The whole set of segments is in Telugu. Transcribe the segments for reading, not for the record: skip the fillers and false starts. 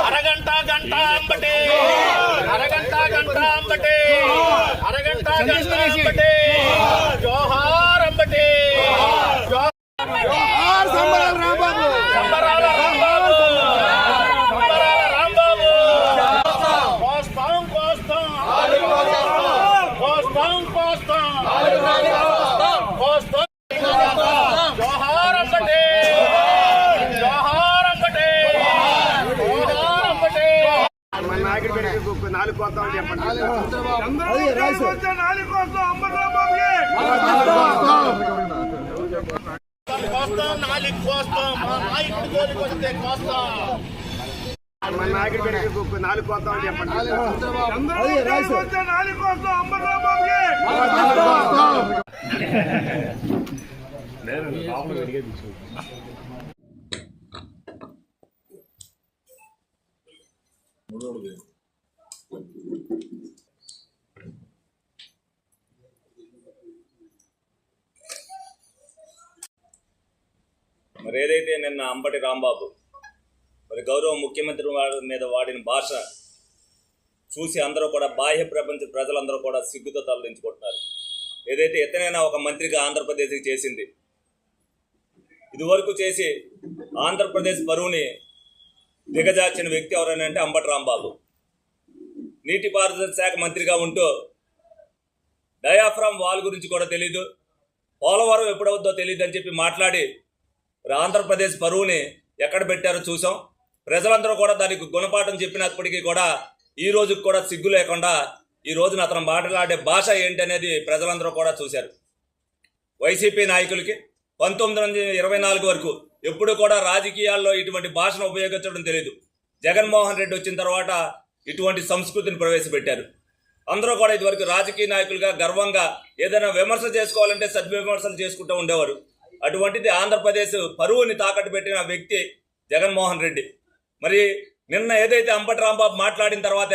అరగంట గంట అంబటే అరగంట గంట అంబటే అరగంట గంట అంబటే జోహార్ అంబటే జోహార్ సంబరాల రాంబాబు సంబరాల రాంబాబు సంబరాల రాంబాబు కోస్తాం కోస్తాం కోస్తాం కోస్తాం కోస్తాం జోహార్ అంబటే నాలుగు కోస్తాం చెప్పండి నాలుగు కోస్తాం మా నాయకుడి జోలికి వస్తే కోస్తాం మన నాయకుడి పెరిగి నాలుగు కోస్తాం చెప్పండి నాలుగు కోస్తాం మరి ఏదైతే నిన్న అంబటి రాంబాబు మరి గౌరవ ముఖ్యమంత్రి మీద వాడిన భాష చూసి అందరూ కూడా బాహ్య ప్రపంచ ప్రజలందరూ కూడా సిగ్గుతో తలదించుకుంటున్నారు. ఏదైతే ఎత్తనైనా ఒక మంత్రిగా ఆంధ్రప్రదేశ్కి చేసింది, ఇదివరకు చేసి ఆంధ్రప్రదేశ్ పరువుని దిగజార్చిన వ్యక్తి ఎవరైనా అంటే అంబటి రాంబాబు. నీటిపారుదల శాఖ మంత్రిగా ఉంటూ డయాఫ్రామ్ వాల్ గురించి కూడా తెలీదు, పోలవరం ఎప్పుడవుద్దో తెలియదు అని చెప్పి మాట్లాడి ఆంధ్రప్రదేశ్ పరువుని ఎక్కడ పెట్టారో చూసాం. ప్రజలందరూ కూడా దానికి గుణపాఠం చెప్పినప్పటికీ కూడా ఈ రోజుకి కూడా సిగ్గు లేకుండా ఈ రోజున అతను మాట్లాడే భాష ఏంటి అనేది ప్రజలందరూ కూడా చూశారు. వైసీపీ నాయకులకి 1924 వరకు ఎప్పుడు కూడా రాజకీయాల్లో ఇటువంటి భాషను ఉపయోగించడం తెలియదు. జగన్మోహన్ రెడ్డి వచ్చిన తర్వాత ఇటువంటి సంస్కృతిని ప్రవేశపెట్టారు. అందరూ కూడా ఇదివరకు రాజకీయ నాయకులుగా గర్వంగా ఏదైనా విమర్శ చేసుకోవాలంటే సద్విమర్శలు చేసుకుంటూ ఉండేవారు. అటువంటిది ఆంధ్రప్రదేశ్ పరువుని తాకట్టు పెట్టిన వ్యక్తి జగన్మోహన్ రెడ్డి. మరి నిన్న ఏదైతే అంబటి రాంబాబు మాట్లాడిన తర్వాత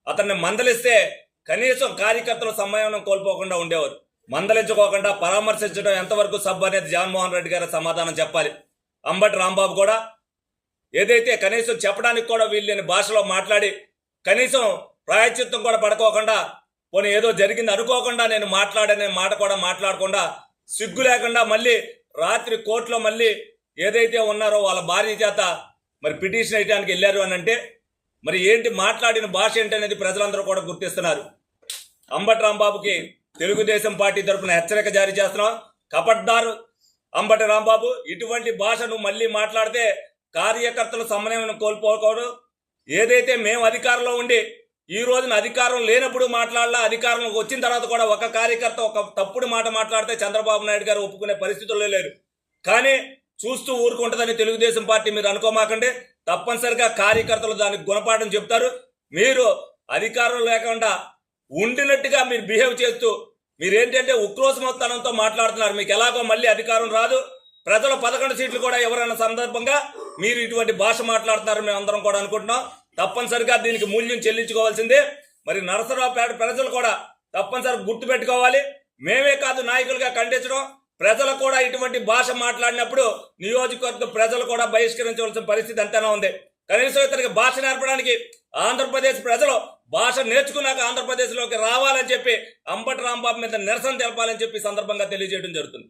అతన్ని మందలిస్తే కనీసం కార్యకర్తల సమయం కోల్పోకుండా ఉండేవారు. మందలించుకోకుండా పరామర్శించడం ఎంతవరకు సబ్బు అనేది జగన్మోహన్ రెడ్డి గారు సమాధానం చెప్పాలి. అంబటి రాంబాబు కూడా ఏదైతే కనీసం చెప్పడానికి కూడా వీళ్ళని భాషలో మాట్లాడి కనీసం ప్రాయశ్చిత్తం కూడా పడుకోకుండా పోనీ ఏదో జరిగింది అనుకోకుండా నేను మాట్లాడనే మాట కూడా మాట్లాడకుండా సిగ్గు లేకుండా మళ్ళీ రాత్రి కోర్టులో మళ్ళీ ఏదైతే ఉన్నారో వాళ్ళ భార్య చేత మరి పిటిషన్ వేయడానికి వెళ్ళారు అని అంటే మరి ఏంటి మాట్లాడిన భాష ఏంటి అనేది ప్రజలందరూ కూడా గుర్తిస్తున్నారు. అంబటి రాంబాబుకి తెలుగుదేశం పార్టీ తరఫున హెచ్చరిక జారీ చేస్తున్నాం. కపడ్దారు అంబటి రాంబాబు, ఇటువంటి భాషను మళ్ళీ మాట్లాడితే కార్యకర్తల సమన్వయం కోల్పోకూడదు. ఏదైతే మేము అధికారంలో ఉండి ఈ రోజున అధికారం లేనప్పుడు మాట్లాడాలా, అధికారంలోకి వచ్చిన తర్వాత కూడా ఒక కార్యకర్త ఒక తప్పుడు మాట మాట్లాడితే చంద్రబాబు నాయుడు గారు ఒప్పుకునే పరిస్థితుల్లో లేరు. కానీ చూస్తూ ఊరుకుంటుందని తెలుగుదేశం పార్టీ మీరు అనుకోమాకండి. తప్పనిసరిగా కార్యకర్తలు దానికి గుణపాఠం చెప్తారు. మీరు అధికారం లేకుండా ఉండినట్టుగా మీరు బిహేవ్ చేస్తూ మీరేంటంటే ఉక్రోషమతనంతో మాట్లాడుతున్నారు. మీకు ఎలాగో మళ్ళీ అధికారం రాదు, ప్రజలు 11 సీట్లు కూడా ఎవరైనా సందర్భంగా మీరు ఇటువంటి భాష మాట్లాడుతున్నారు మేము అందరం కూడా అనుకుంటున్నాం. తప్పనిసరిగా దీనికి మూల్యం చెల్లించుకోవాల్సిందే. మరి నరసరావుపేట ప్రజలు కూడా తప్పనిసరిగా గుర్తు పెట్టుకోవాలి. మేమే కాదు నాయకులుగా ఖండించడం, ప్రజలు కూడా ఇటువంటి భాష మాట్లాడినప్పుడు నియోజకవర్గ ప్రజలు కూడా బహిష్కరించవలసిన పరిస్థితి అంతేనా ఉంది. కనీసం ఇతనికి భాష నేర్పడానికి ఆంధ్రప్రదేశ్ ప్రజలు భాష నేర్చుకున్నాక ఆంధ్రప్రదేశ్లోకి రావాలని చెప్పి అంబటి రాంబాబు మీద నిరసన తెలపాలని చెప్పి సందర్భంగా తెలియజేయడం జరుగుతుంది.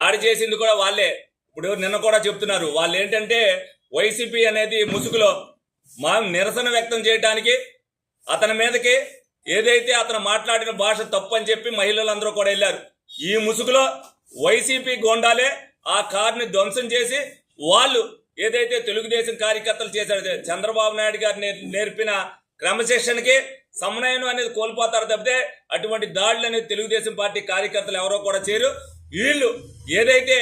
దాడి చేసింది కూడా వాళ్ళే. ఇప్పుడు నిన్న కూడా చెప్తున్నారు వాళ్ళు ఏంటంటే వైసీపీ అనేది ముసుగులో మా నిరసన వ్యక్తం చేయడానికి అతని మీదకి ఏదైతే అతను మాట్లాడిన భాష తప్పు అని చెప్పి మహిళలందరూ కూడా వెళ్ళారు. ఈ ముసుగులో వైసీపీ గోండాలే ఆ కారుని ధ్వంసం చేసి వాళ్ళు ఏదైతే తెలుగుదేశం కార్యకర్తలు చేశారు, చంద్రబాబు నాయుడు గారు నేర్పిన క్రమశిక్షణకి సమన్వయం అనేది కోల్పోతారు తప్పితే అటువంటి దాడులు అనేది తెలుగుదేశం పార్టీ కార్యకర్తలు ఎవరో కూడా చేయరు. వీళ్ళు ఏదైతే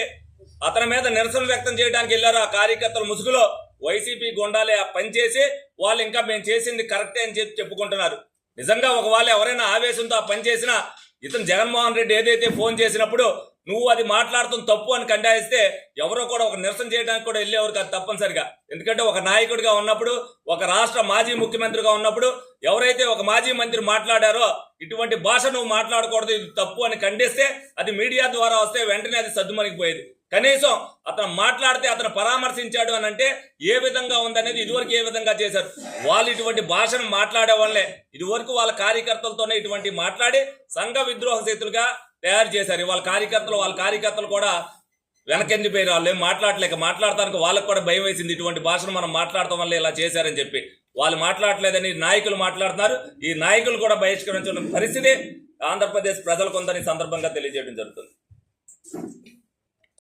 అతని మీద నిరసన వ్యక్తం చేయడానికి వెళ్ళారో ఆ కార్యకర్తల ముసుగులో వైసీపీ గుండాలే ఆ పనిచేసి వాళ్ళు ఇంకా మేము చేసింది కరెక్టే అని చెప్పి చెప్పుకుంటున్నారు. నిజంగా ఒకవేళ ఎవరైనా ఆవేశంతో ఆ పని చేసినా ఇతను జగన్మోహన్ రెడ్డి ఏదైతే ఫోన్ చేసినప్పుడు నువ్వు అది మాట్లాడుతున్న తప్పు అని కండాయిస్తే ఎవరో కూడా ఒక నిరసన చేయడానికి కూడా వెళ్ళేవారు కాదు తప్పనిసరిగా. ఎందుకంటే ఒక నాయకుడిగా ఉన్నప్పుడు, ఒక రాష్ట్ర మాజీ ముఖ్యమంత్రిగా ఉన్నప్పుడు ఎవరైతే ఒక మాజీ మంత్రి మాట్లాడారో ఇటువంటి భాష నువ్వు మాట్లాడకూడదు, ఇది తప్పు అని ఖండిస్తే అది మీడియా ద్వారా వస్తే వెంటనే అది సద్దుమణిగిపోయేది. కనీసం అతను మాట్లాడితే అతను పరామర్శించాడు అని అంటే ఏ విధంగా ఉందనేది ఇదివరకు ఏ విధంగా చేశారు. వాళ్ళు ఇటువంటి భాషను మాట్లాడే వాళ్ళే ఇదివరకు వాళ్ళ కార్యకర్తలతోనే ఇటువంటి మాట్లాడి సంఘ విద్రోహ శక్తులుగా తయారు చేశారు. వాళ్ళ కార్యకర్తలు కూడా వెనకెందిపోయారు. వాళ్ళు ఏం మాట్లాడటానికి వాళ్ళకు కూడా భయం వేసింది. ఇటువంటి భాషను మనం మాట్లాడటం వల్ల ఇలా చేశారని చెప్పి వాళ్ళు మాట్లాడలేదని నాయకులు మాట్లాడుతున్నారు. ఈ నాయకులు కూడా బహిష్కరించిన పరిస్థితి ఆంధ్రప్రదేశ్ ప్రజలకు ఉందని సందర్భంగా తెలియజేయడం జరుగుతుంది.